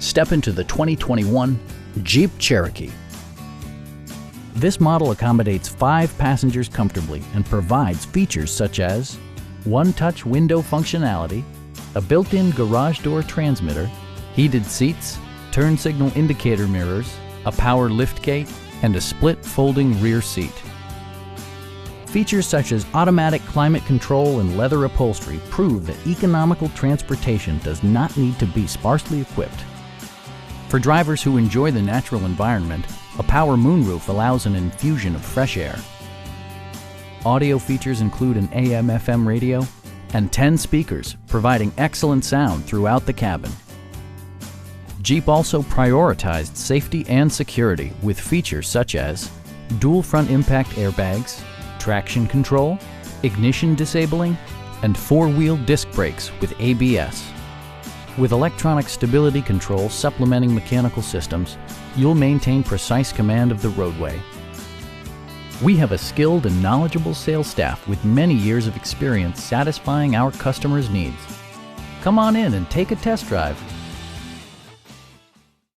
Step into the 2021 Jeep Cherokee. This model accommodates 5 passengers comfortably and provides features such as one-touch window functionality, a built-in garage door transmitter, heated seats, turn signal indicator mirrors, a power liftgate, and a split folding rear seat. Features such as automatic climate control and leather upholstery prove that economical transportation does not need to be sparsely equipped. For drivers who enjoy the natural environment, a power moonroof allows an infusion of fresh air. Audio features include an AM/FM radio and 10 speakers, providing excellent sound throughout the cabin. Jeep also prioritized safety and security with features such as dual front impact airbags, traction control, ignition disabling, and 4-wheel disc brakes with ABS. With electronic stability control supplementing mechanical systems, you'll maintain precise command of the roadway. We have a skilled and knowledgeable sales staff with many years of experience satisfying our customers' needs. Come on in and take a test drive.